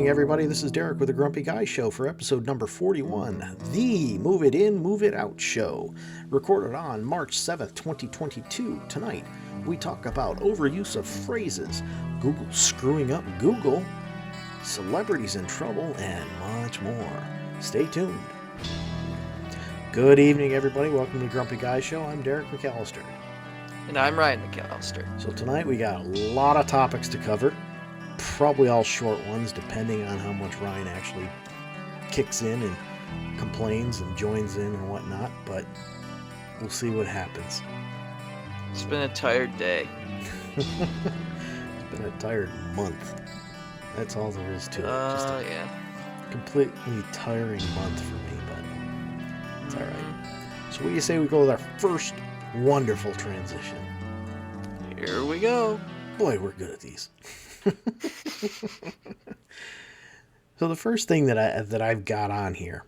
evening, everybody. This is Derek with the Grumpy Guy Show for episode number 41, the Move It In, Move It Out show. Recorded on March 7th, 2022. Tonight, we talk about overuse of phrases, Google screwing up Google, celebrities in trouble, and much more. Stay tuned. Good evening, everybody. Welcome to the Grumpy Guy Show. I'm Derek McAllister. And I'm Ryan McAllister. So tonight we got a lot of topics to cover. Probably all short ones, depending on how much Ryan actually kicks in and complains and joins in and whatnot, but we'll see what happens. It's been a tired day. It's been a tired month. That's all there is to it. Just a completely tiring month for me, but it's all right. So what do you say we go with our first wonderful transition? Here we go. Boy, we're good at these. So the first thing that I've got on here,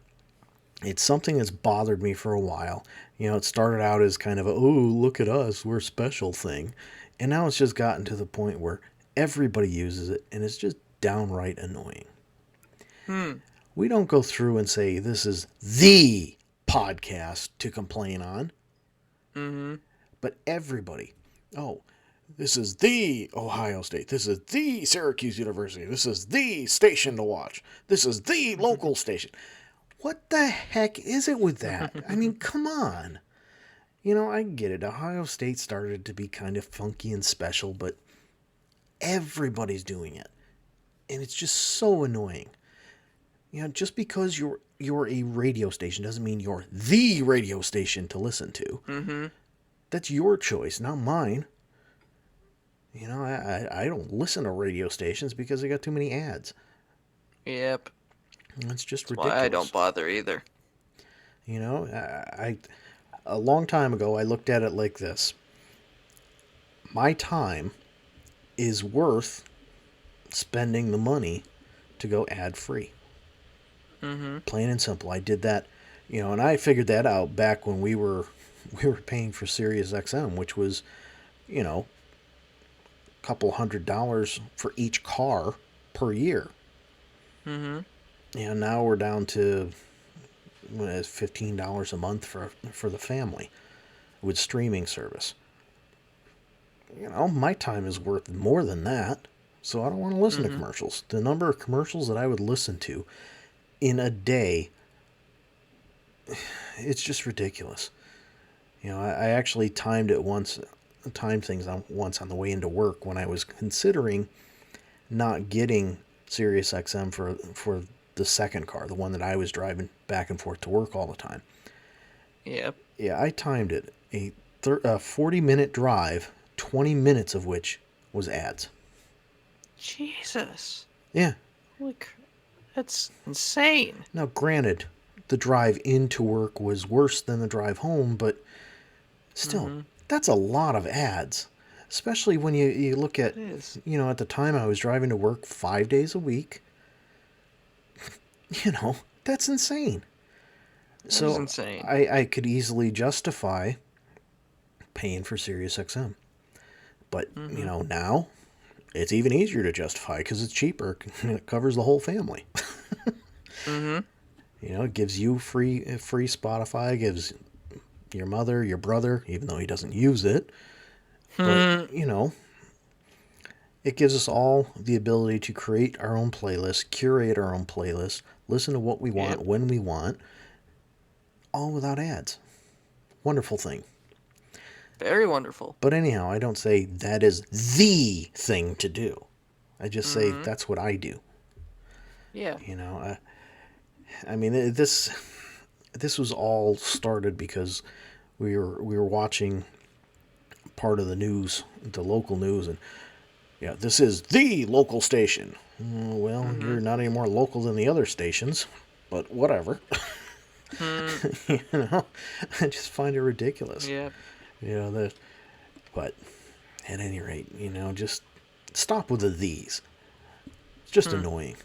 it's something that's bothered me for a while. You know, it started out as kind of a, oh, look at us, we're special thing. And now it's just gotten to the point where everybody uses it, and it's just downright annoying. We don't go through and say, this is the podcast to complain on. But everybody, this is the Ohio State. This is the Syracuse University. This is the station to watch. This is the local station. What the heck is it with that? I mean, come on. You know, I get it. Ohio State started to be kind of funky and special, but everybody's doing it. And it's just so annoying. You know, just because you're a radio station doesn't mean you're the radio station to listen to. That's your choice, not mine. You know, I don't listen to radio stations because they got too many ads. Yep. That's just That's ridiculous. why I don't bother either. You know, a long time ago, I looked at it like this. My time is worth spending the money to go ad-free. Plain and simple. I did that, you know, and I figured that out back when we were paying for Sirius XM, which was, you know, couple $100 for each car per year. And now we're down to $15 a month for the family with streaming service. You know, my time is worth more than that, so I don't want to listen to commercials. The number of commercials that I would listen to in a day, it's just ridiculous. You know, I actually timed things once on the way into work when I was considering not getting Sirius XM for the second car, the one that I was driving back and forth to work all the time. Yep. Yeah, I timed it. A 40-minute drive, 20 minutes of which was ads. Jesus. Yeah. Look, that's insane. Now, granted, the drive into work was worse than the drive home, but still, that's a lot of ads. Especially when you look at, you know, at the time I was driving to work 5 days a week. You know, that's insane. That is insane. I could easily justify paying for Sirius XM. But, you know, now it's even easier to justify because it's cheaper and it covers the whole family. You know, it gives you free Spotify, gives your mother, your brother, even though he doesn't use it. But, you know, it gives us all the ability to create our own playlist, curate our own playlist, listen to what we want, when we want, all without ads. Wonderful thing. Very wonderful. But anyhow, I don't say that is the thing to do. I just say that's what I do. Yeah. You know, I mean, this was all started because we were watching part of the news, the local news, and yeah, this is the local station. Well, you're not any more local than the other stations, but whatever. You know, I just find it ridiculous. Yeah. You know, but at any rate, you know, just stop with the these. It's just annoying.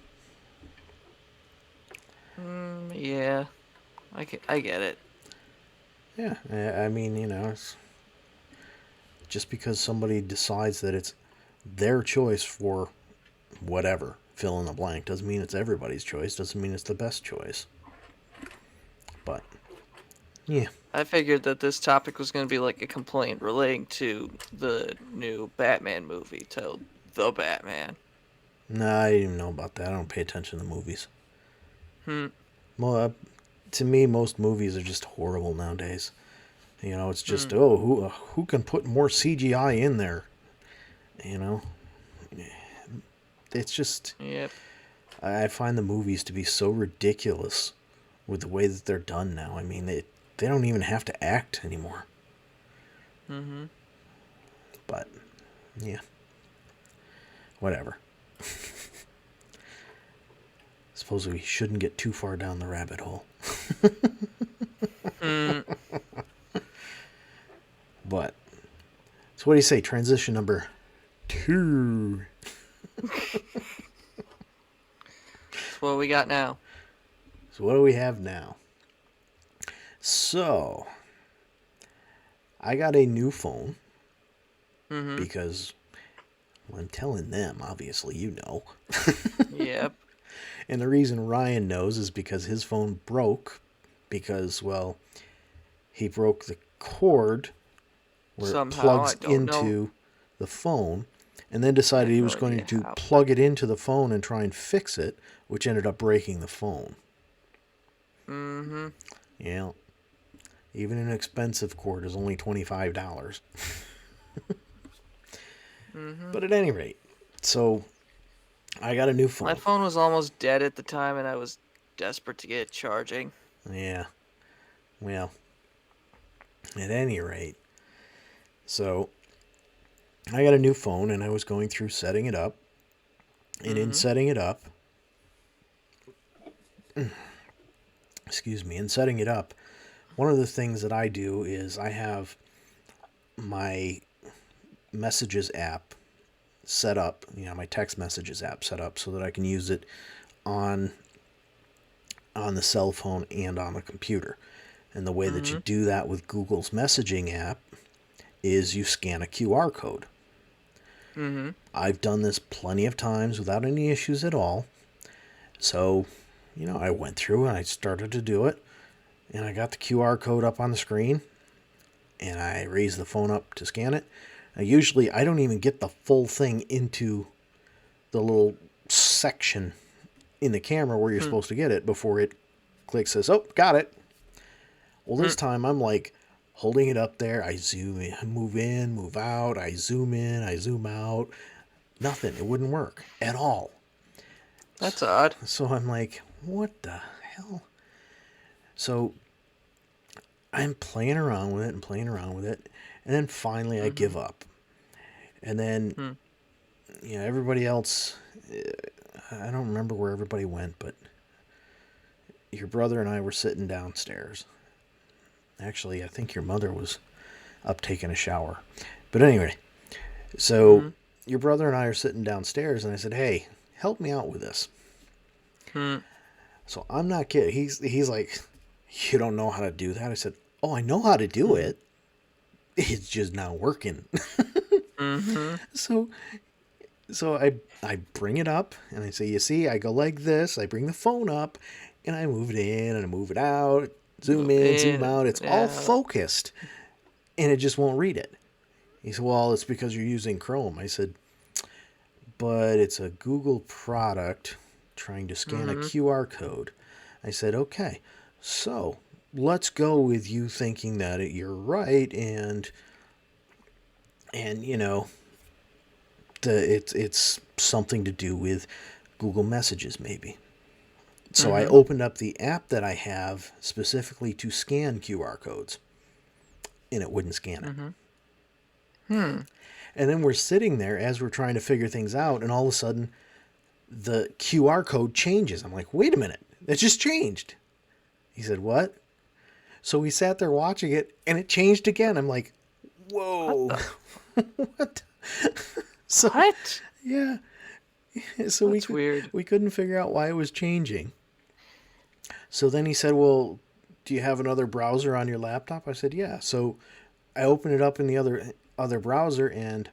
Yeah. I get it. Yeah, I mean, you know, it's just because somebody decides that it's their choice for whatever, fill in the blank. Doesn't mean it's everybody's choice. Doesn't mean it's the best choice. But, yeah. I figured that this topic was going to be like a complaint relating to the new Batman movie titled The Batman. Nah, I didn't even know about that. I don't pay attention to movies. Hmm. Well, to me, most movies are just horrible nowadays. You know, it's just, Hmm. who can put more CGI in there? You know? It's just, Yep. I find the movies to be so ridiculous with the way that they're done now. I mean, they don't even have to act anymore. Mm-hmm. But, yeah. Whatever. Suppose we shouldn't get too far down the rabbit hole. Hmm. But, so what do you say? Transition number 2. That's what we got now. So what do we have now? So, I got a new phone Mm-hmm. because, well, I'm telling them, obviously, you know. Yep. And the reason Ryan knows is because his phone broke because, well, he broke the cord where it Somehow, I plugs don't know. into the phone and then I decided have he no was going idea to how. plug it into the phone and try and fix it, which ended up breaking the phone. Mm-hmm. Yeah. Even an expensive cord is only $25. Mm-hmm. But at any rate, so I got a new My phone. phone was almost dead at the time, and I was desperate to get it charging. Yeah. Well, at any rate, so I got a new phone and I was going through setting it up. And in Mm-hmm. setting it up, in setting it up, one of the things that I do is I have my messages app set up, my text messages app set up so that I can use it on the cell phone and on the computer. And the way that you Mm-hmm. do that with Google's messaging app is you scan a QR code. Mm-hmm. I've done this plenty of times without any issues at all. So, I went through and I started to do it. And I got the QR code up on the screen. And I raised the phone up to scan it. Now, usually, I don't even get the full thing into the little section in the camera where you're supposed to get it before it clicks says, "Oh, got it." Well, this time I'm like holding it up there. I zoom in, move out. I zoom in, I zoom out. Nothing. It wouldn't work at all. That's odd. So I'm like, what the hell? So I'm playing around with it and playing around with it. And then finally I Mm-hmm. give up. And then, Hmm. everybody else, I don't remember where everybody went, but your brother and I were sitting downstairs. Actually, I think your mother was up taking a shower. But anyway, so Mm-hmm. your brother and I are sitting downstairs, and I said, "Hey, help me out with this." Hmm. So I'm not kidding. He's like, "You don't know how to do that?" I said, "Oh, I know how to do Hmm. it. It's just not working." Mm-hmm. so so I bring it up and I say, "You see, I go like this. I bring the phone up, and I move it in and I move it out, zoom Move in, in zoom and out. move It's it all out. focused, and it just won't read it." He said, "Well, it's because you're using Chrome." I said, "But it's a Google product trying to scan a Mm-hmm. QR code." I said, "Okay, so let's go with you thinking that you're right, and it's something to do with Google Messages maybe." So I Mm-hmm. opened up the app that I have specifically to scan QR codes, and it wouldn't scan it. Mm-hmm. Hmm. And then we're sitting there as we're trying to figure things out, and all of a sudden the QR code changes. I'm like, "Wait a minute, it just changed." He said, "What?" So we sat there watching it, and it changed again. I'm like, What "Whoa, the? what?" So What? yeah, so That's weird. we couldn't figure out why it was changing. So then he said, "Well, do you have another browser on your laptop?" I said, "Yeah." So I open it up in the other browser, and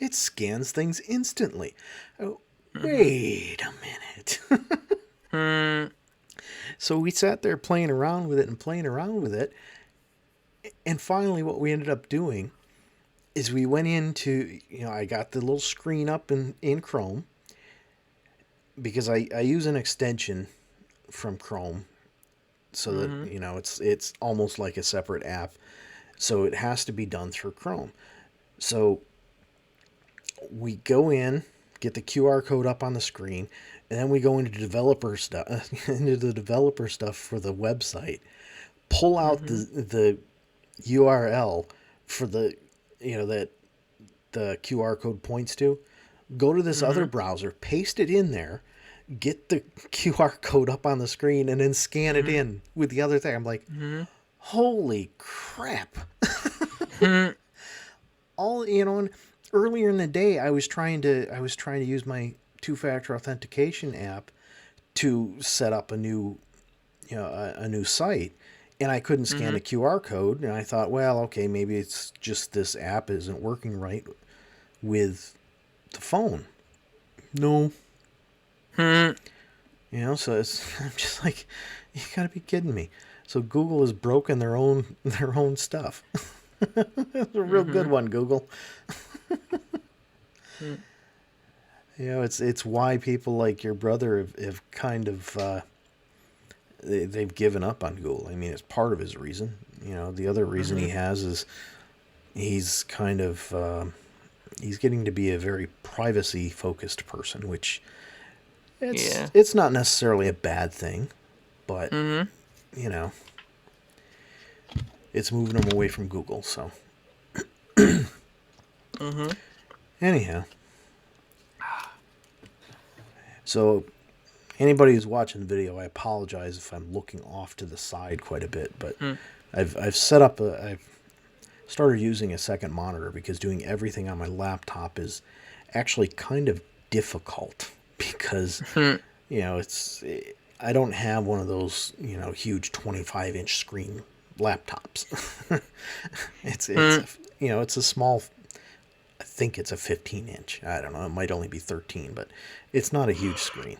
it scans things instantly. Oh, Mhm. wait a minute. Hmm. So we sat there playing around with it and playing around with it. And finally, what we ended up doing is we went into, I got the little screen up in Chrome because I use an extension from Chrome so that, Mhm. it's almost like a separate app. So it has to be done through Chrome. So we go in, get the QR code up on the screen, and then we go into developer stuff into the developer stuff for the website. Pull out Mhm. the URL for the that the QR code points to. Go to this other Mhm. browser, paste it in there, get the QR code up on the screen, and then scan it Mhm. in with the other thing. I'm like, Mhm. holy crap! Mhm. All and earlier in the day, I was trying to use my two-factor authentication app to set up a new site, and I couldn't scan the Mhm. QR code. And I thought, well, okay, maybe it's just this app isn't working right with the phone. No, Mhm. so I'm just like, you gotta be kidding me. So Google has broken their own stuff. It's a real good Mhm. one, Google. Mhm. It's why people like your brother have kind of they've given up on Google. I mean, it's part of his reason. The other reason he Mhm. has is he's kind of he's getting to be a very privacy focused person, which it's Yeah. it's not necessarily a bad thing, but Mhm. you know it's moving him away from Google. So Mhm. anyhow, so anybody who's watching the video, I apologize if I'm looking off to the side quite a bit, but Mhm. I've started using a second monitor because doing everything on my laptop is actually kind of difficult because Mhm. it's I don't have one of those huge 25-inch screen laptops. Mhm. It's a small. I think it's a 15-inch. I don't know. It might only be 13, but it's not a huge screen.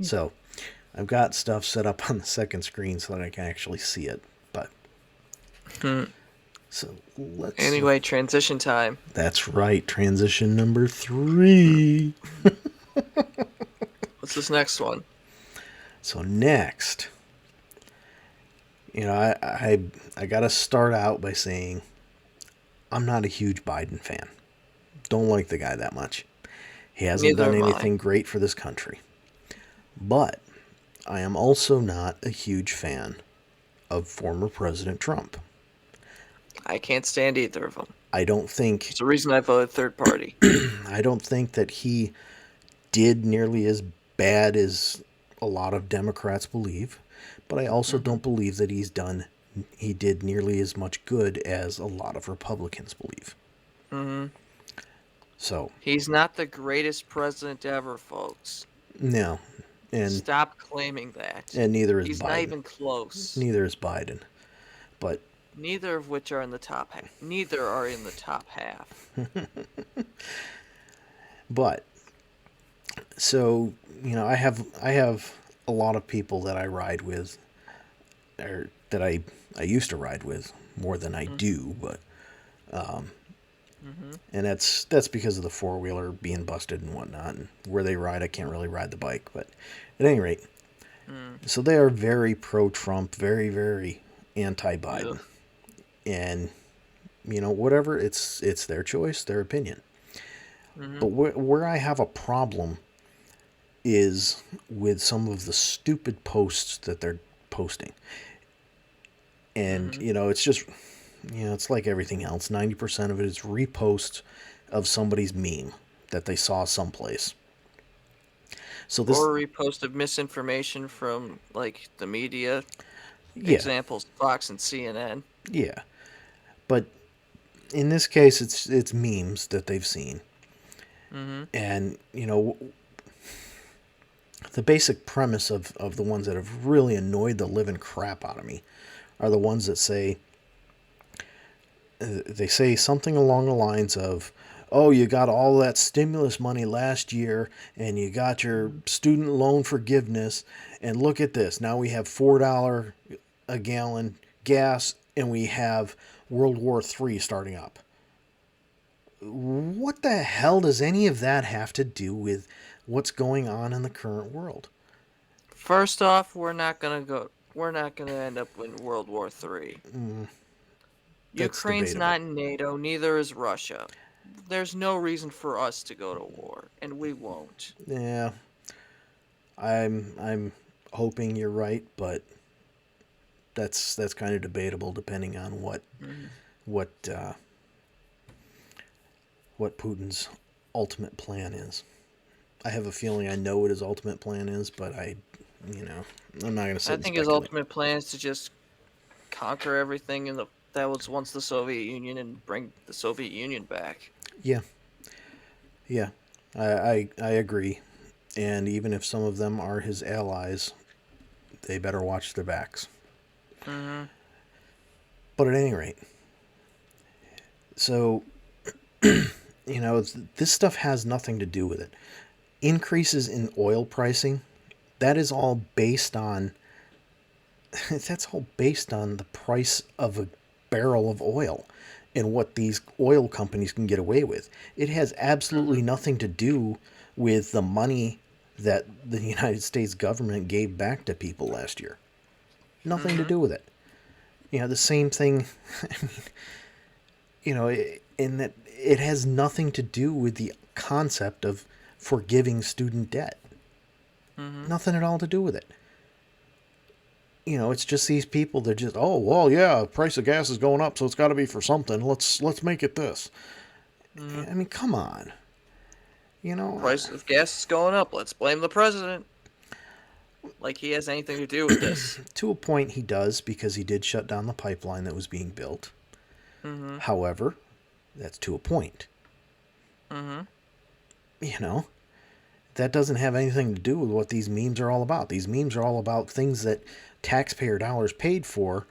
So I've got stuff set up on the second screen so that I can actually see it. But Mhm. so let's. Anyway, transition time. That's right. Transition number Mhm. 3. What's this next one? So next, I got to start out by saying I'm not a huge Biden fan. Don't like the guy that much. He hasn't Neither done am I. anything great for this country. But I am also not a huge fan of former President Trump. I can't stand either of them. I don't think There's a reason I voted third party. I don't think that he did nearly as bad as a lot of Democrats believe, but I also Mhm. don't believe that he did nearly as much good as a lot of Republicans believe. Mhm. So, He's not the greatest president ever, folks. no. And Stop claiming that. and neither is He's not Biden. even close. Neither is Biden. But Neither of which are in the top neither are in the top half. but so, I have a lot of people that I ride with or that I used to ride with more than I Mm. do, but Mhm. and that's because of the four-wheeler being busted and whatnot. And where they ride, I can't really ride the bike, but at any rate, Mm. so they are very pro-Trump, very very Ugh. anti-Biden, and whatever, it's their choice, their opinion. But Mhm. where I have a problem is with some of the stupid posts that they're posting, and Mhm. it's just it's like everything else. 90% of it is reposts of somebody's meme that they saw someplace. So this, Or repost of misinformation from like the media. yeah, Examples Fox and CNN. yeah. But in this case, it's memes that they've seen, Mhm. and the basic premise of the ones that have really annoyed the living crap out of me are the ones that say something along the lines of, oh, you got all that stimulus money last year and you got your student loan forgiveness, and look at this. Now we have $4 a gallon gas and we have World War III starting up. What the hell does any of that have to do with what's going on in the current world? First off, we're not gonna go. We're not gonna end up in World War III. That's Ukraine's debatable. not in NATO. Neither is Russia. There's no reason for us to go to war, and we won't. Yeah, I'm hoping you're right, but that's kind of debatable depending on Mhm. what uh, what Putin's ultimate plan is. I have a feeling I know what his ultimate plan is, but you know, I'm not going to sit I and think his speculate. ultimate plan is to just conquer everything in the that was once the Soviet Union and bring the Soviet Union back. Yeah, yeah, I agree. And even if some of them are his allies, they better watch their backs. Mm-hmm. But at any rate, so this stuff has nothing to do with it. Increases in oil pricing, that is all based on that's all based on the price of a barrel of oil and what these oil companies can get away with. It has absolutely Mm-hmm. nothing to do with the money that the United States government gave back to people last year. Nothing to Mm-hmm. do with it. The same thing, in that it has nothing to do with the concept of forgiving student debt. Mm-hmm. Nothing at all to do with it. It's just these people that just, oh well, yeah, price of gas is going up, so it's got to be for something. Let's make it this. Mm-hmm. I mean, come on. You know, Price of gas is going up. Let's blame the president. Like he has anything to do with this. to a point he does because he did shut down the pipeline that was being built. Mm-hmm. However, that's to a point. Mm-hmm. You know, that doesn't have anything to do with what these memes are all about. These memes are all about things that taxpayer dollars paid for,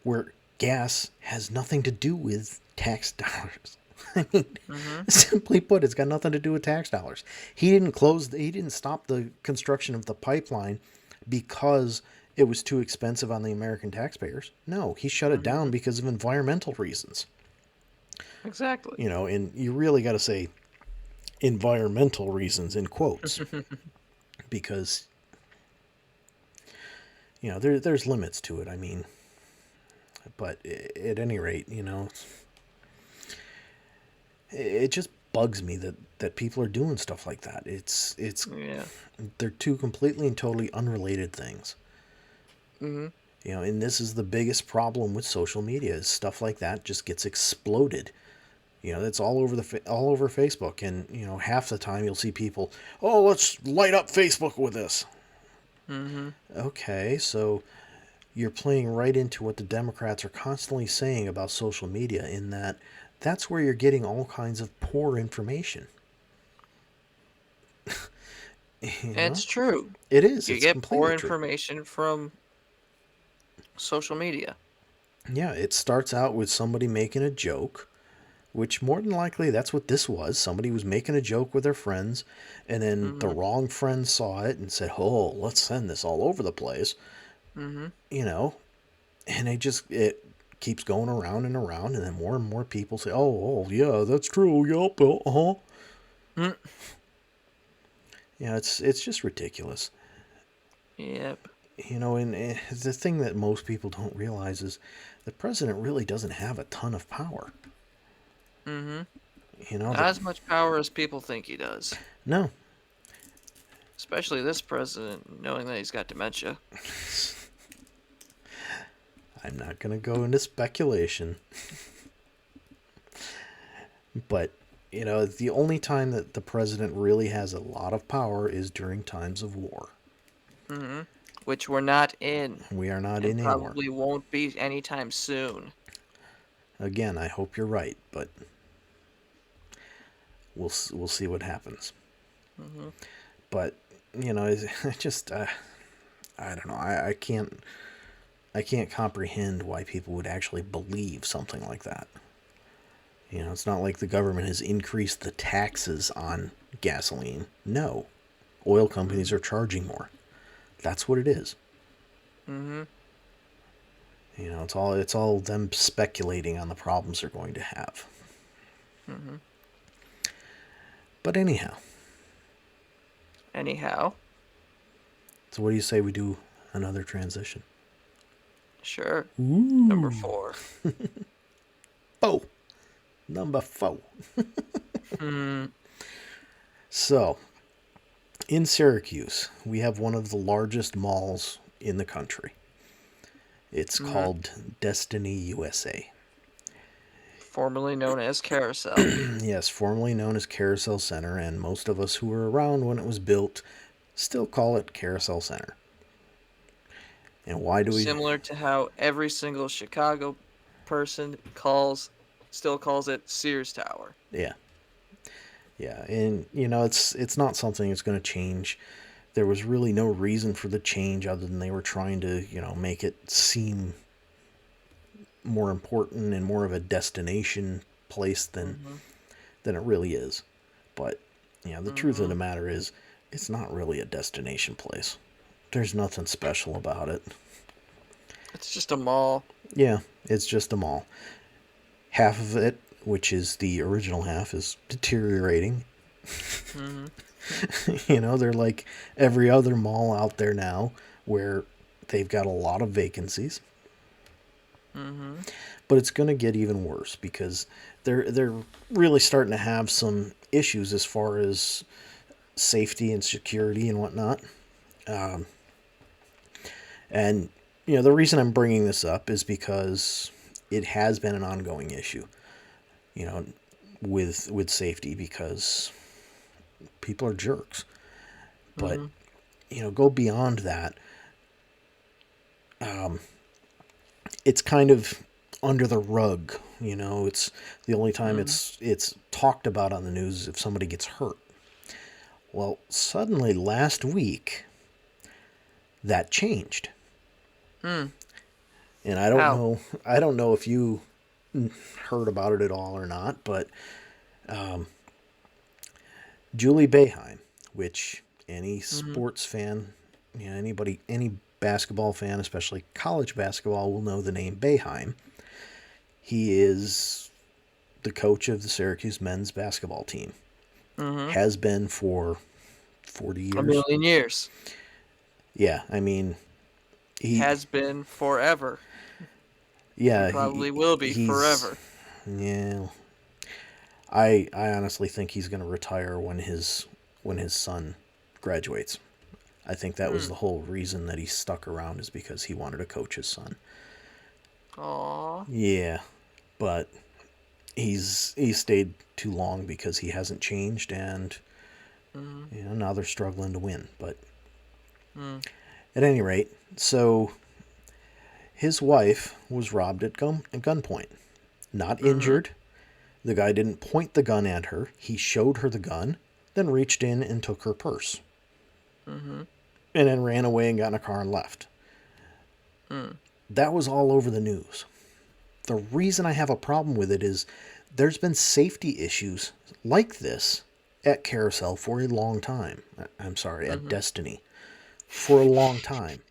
where gas has nothing to do with tax dollars. I mean, Mm-hmm. simply put, it's got nothing to do with tax dollars. He didn't stop the construction of the pipeline because it was too expensive on the American taxpayers. No, he shut it down Mm-hmm. because of environmental reasons. Exactly. And you really got to say environmental reasons in quotes because there's limits to it. I mean, but at any rate, it just bugs me that people are doing stuff like that. It's Yeah. they're two completely and totally unrelated things. Mm-hmm. And this is the biggest problem with social media is stuff like that just gets exploded. It's all over Facebook, and half the time you'll see people, oh, let's light up Facebook with this. Mm-hmm. Okay, so you're playing right into what the Democrats are constantly saying about social media, in that that's where you're getting all kinds of poor information. you know It's true. it is, You it's get poor completely true. information from social media. Yeah, it starts out with somebody making a joke, which more than likely that's what this was. Somebody was making a joke with their friends, and then the Mm-hmm. wrong friend saw it and said, oh, let's send this all over the place. Mm-hmm. you know and it keeps going around and around, and then more and more people say, oh, yeah, that's true, yup, uh-huh. Mm. It's just ridiculous. Yep. And the thing that most people don't realize is the president really doesn't have a ton of power. Mm-hmm. The Not as much power as people think he does. No. Especially this president, knowing that he's got dementia. I'm not going to go into speculation, but the only time that the president really has a lot of power is during times of war. Mm-hmm. Which we're not in, We are not and in anymore. probably won't be anytime soon. Again, I hope you're right, but we'll see what happens. Mm-hmm. But it just I don't know. I can't comprehend why people would actually believe something like that. You know, it's not like the government has increased the taxes on gasoline. No. Oil companies are charging more. That's what it is. Mm-hmm. You know, it's all them speculating on the problems they're going to have. Mm-hmm. But anyhow, Anyhow, so what do you say we do another transition? sure. Number Ooh. 4. Four. Number four. Hmm. So, in Syracuse, we have one of the largest malls in the country. It's Mm-hmm. called Destiny USA. Formerly known as Carousel. Yes, formerly known as Carousel Center, and most of us who were around when it was built still call it Carousel Center. And why do we? Similar to how every single Chicago person still calls it Sears Tower. Yeah, yeah, and you know it's not something that's going to change. There was really no reason for the change other than they were trying to make it seem more important and more of a destination place Mm-hmm. than it really is. But the truth of Mm-hmm. the matter is, it's not really a destination place. There's nothing special about it. It's just a mall. Yeah, it's just a mall. Half of it, which is the original half, is deteriorating. Mm-hmm. They're like every other mall out there now where they've got a lot of vacancies. Mm-hmm. But it's going to get even worse because they're really starting to have some issues as far as safety and security and whatnot. Um, and the reason I'm bringing this up is because it has been an ongoing issue. You know, with safety because people are jerks. But Mm-hmm. go beyond that. Um, it's kind of under the rug. It's the only time Mm-hmm. it's talked about on the news is if somebody gets hurt. Well, suddenly last week that changed. Hmm. And How? I don't know if you heard about it at all or not, but Julie Boeheim, which any Mm-hmm. sports fan, any basketball fan, especially college basketball, will know the name Boeheim. He is the coach of the Syracuse men's basketball team. Mm-hmm. Has been for 40 A years. million years. Yeah, I mean, he Has been forever. And yeah, probably will be he's forever. yeah. I honestly think he's going to retire when his son graduates. I think that was Hmm. the whole reason that he stuck around is because he wanted to coach his son. Aw. Yeah, but he stayed too long because he hasn't changed, and Mm-hmm. now they're struggling to win. But Hmm. at any rate, so his wife was robbed at gunpoint, not Mm-hmm. injured. The guy didn't point the gun at her. He showed her the gun, then reached in and took her purse, Mm-hmm. and then ran away and got in a car and left. Hmm. That was all over the news. The reason I have a problem with it is there's been safety issues like this at Carousel for a long time. I'm sorry, at Mm-hmm. Destiny for a long time.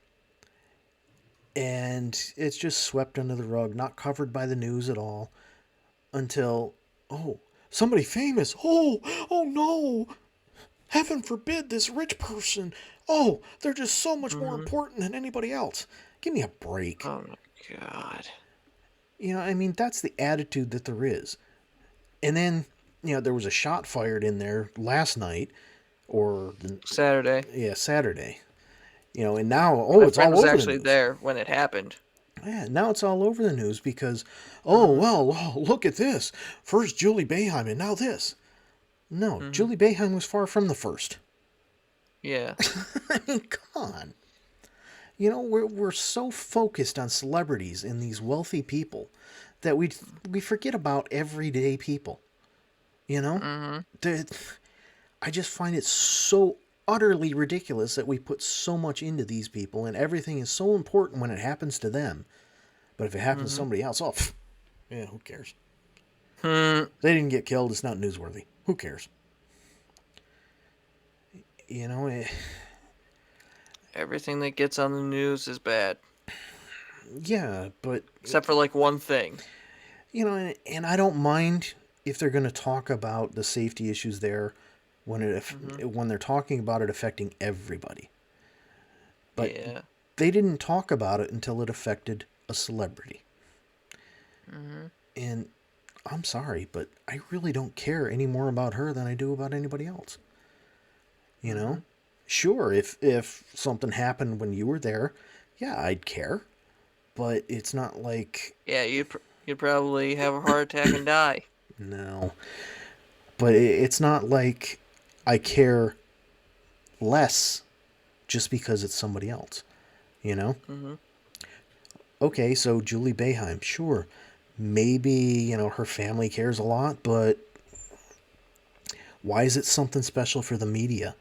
And it's just swept under the rug, not covered by the news at all until, oh, somebody famous. Oh no. Heaven forbid this rich person. Oh, they're just so much more Mm-hmm. important than anybody else. Give me a break. Oh my god. I mean, that's the attitude that there is. And then, there was a shot fired in there last night, or Saturday. yeah, Saturday. And now, My it's friend all was over the actually news. there when it happened. Yeah, now it's all over the news because, oh Mm-hmm. well, look at this. First Julie Boeheim, and now this. No, Mm-hmm. Julie Boeheim was far from the first. Yeah. I mean, come on. We're so focused on celebrities and these wealthy people that we forget about everyday people. You know, Mm-hmm. The- I just find it so utterly ridiculous that we put so much into these people and everything is so important when it happens to them. But if it happens to Mm-hmm. somebody else, oh, yeah, who cares? Hmm. They didn't get killed. It's not newsworthy. Who cares? You know, Everything that gets on the news is bad, yeah, but except for like one thing. and I don't mind if they're going to talk about the safety issues there Hmm. when they're talking about it affecting everybody. But Yeah. they didn't talk about it until it affected a celebrity. Hmm. And I'm sorry, but I really don't care any more about her than I do about anybody else. You know? Hmm. Sure, if something happened when you were there, yeah, I'd care. But it's not like Yeah, you'd probably have a heart attack and die. no. But it's not like I care less just because it's somebody else. You know? Hmm. Okay, so Julie Beheim, sure. Maybe, her family cares a lot, but why is it something special for the media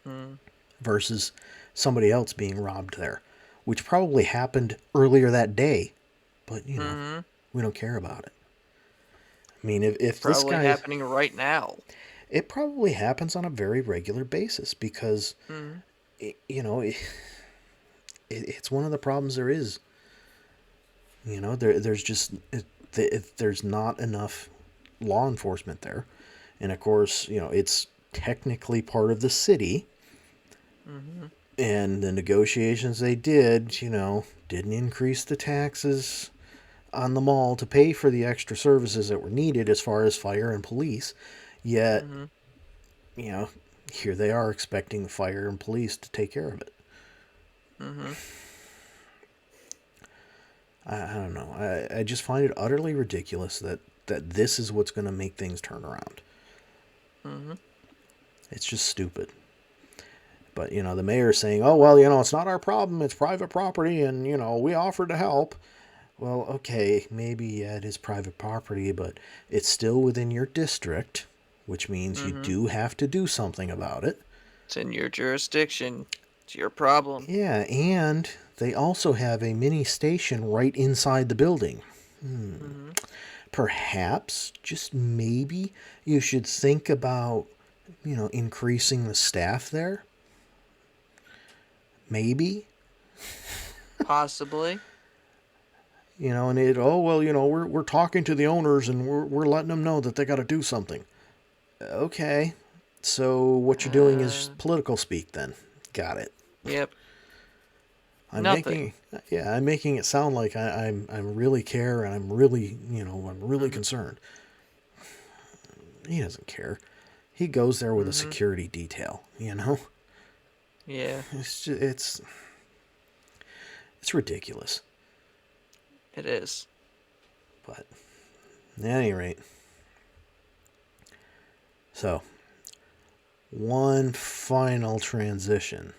Hmm. versus somebody else being robbed there? Which probably happened earlier that day, but, Hmm. we don't care about it. I mean, if this Probably guy, happening right now. it probably happens on a very regular basis because, Hmm. it, you know, it, it's one of the problems there is. There's just, there's not enough law enforcement there. And of course, it's technically part of the city. Hmm. And the negotiations they did, didn't increase the taxes on the mall to pay for the extra services that were needed as far as fire and police. Yet, Hmm. you know, here they are expecting the fire and police to take care of it. Hmm. I don't know. I just find it utterly ridiculous that this is what's going to make things turn around. Hmm. It's just stupid. But, the mayor's saying, oh, well, it's not our problem. It's private property and, we offered to help. Well, okay, maybe yeah, it is private property, but it's still within your district, which means you Hmm. do have to do something about it. It's in your jurisdiction. It's your problem. Yeah, and they also have a mini station right inside the building. Hmm. Perhaps, just maybe, you should think about, increasing the staff there. Maybe. Possibly. And oh, well, we're talking to the owners and we're letting them know that they got to do something. Okay. So what you're doing is Uh. political speak then. Got it. Yep. I'm Nothing. making I'm making it sound like I'm really care and I'm really I'm really Hmm. concerned. He doesn't care. He goes there with a Hmm. security detail. Yeah. It's just, it's ridiculous. It is. But at any rate, so one final transition.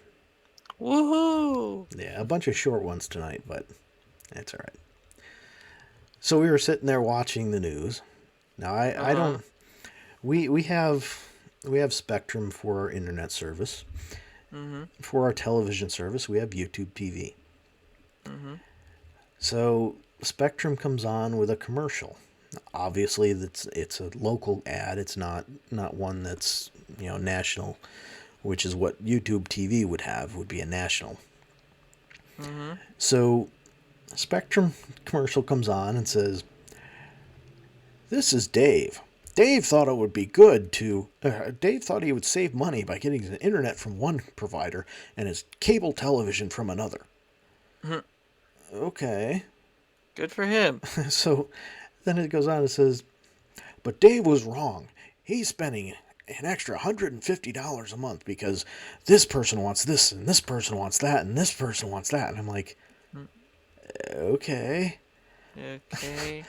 Woohoo! Yeah, a bunch of short ones tonight, but that's all right. So we were sitting there watching the news. Now Uh I huh. don't we have Spectrum for our internet service. Mhm. For our television service, we have YouTube TV. Mhm. So Spectrum comes on with a commercial. Obviously, it's a local ad. It's not one that's national, which is what YouTube TV would be a national. Mhm. So Spectrum commercial comes on and says, "This is Dave. Dave thought it would be good to. Dave thought he would save money by getting his internet from one provider and his cable television from another." Mhm. Okay. Good for him. So then it goes on and says, "But Dave was wrong. He's spending an extra $150 a month because this person wants this and this person wants that and this person wants that." And I'm like, Mm. okay. Okay.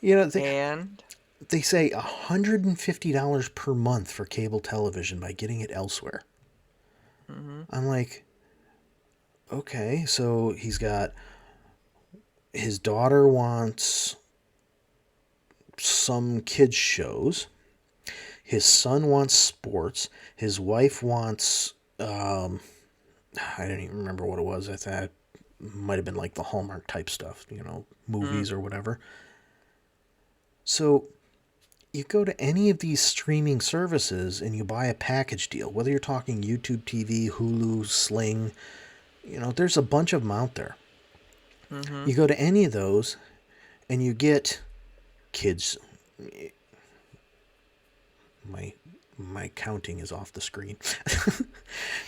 You know, they, And they say $150 per month for cable television by getting it elsewhere. mhm. I'm like, okay, so he's got his daughter wants some kids shows. His son wants sports. His wife wants I don't even remember what it was. I thought it might have been like the Hallmark type stuff, Mm. movies or whatever. So you go to any of these streaming services and you buy a package deal, whether you're talking YouTube TV, Hulu, Sling, there's a bunch of them out there. Mm-hmm. You go to any of those and you get kids. My counting is off the screen.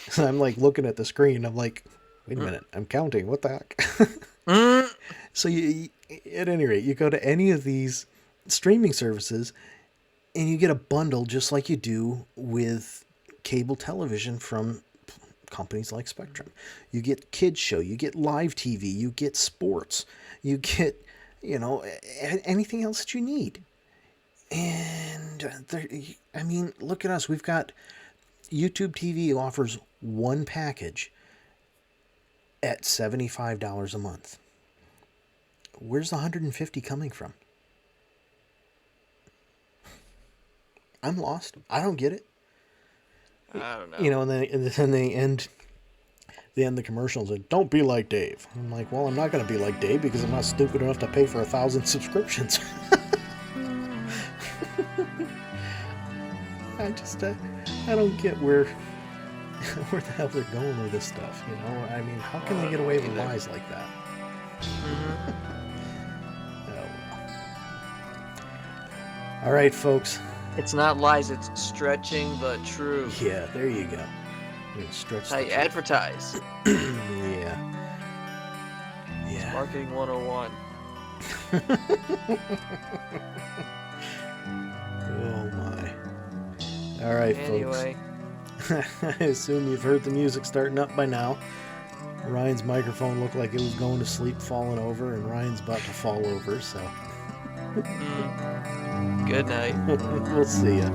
So I'm like looking at the screen. I'm like, wait a minute, I'm counting. What the heck? Mm. So at any rate, you go to any of these streaming services and you get a bundle just like you do with cable television from companies like Spectrum. You get kids show, you get live TV, you get sports, you get, anything else that you need. And look at us. We've got YouTube TV offers one package at $75 a month. Where's the 150 coming from? I'm lost. I don't get it. I don't know. And then they end the commercials and don't be like Dave. I'm like, well, I'm not going to be like Dave because I'm not stupid enough to pay for 1,000 subscriptions. I don't get where the hell they're going with this stuff. How can they get away with lies like that? Mm-hmm. Oh well. All right, folks. It's not lies, it's stretching the truth. Yeah, there you go. Stretch How you advertise. Yeah. It's marketing 101. Oh my. All right, anyway. Folks. I assume you've heard the music starting up by now. Ryan's microphone looked like it was going to sleep, falling over, and Ryan's about to fall over, so. Good night. We'll see ya.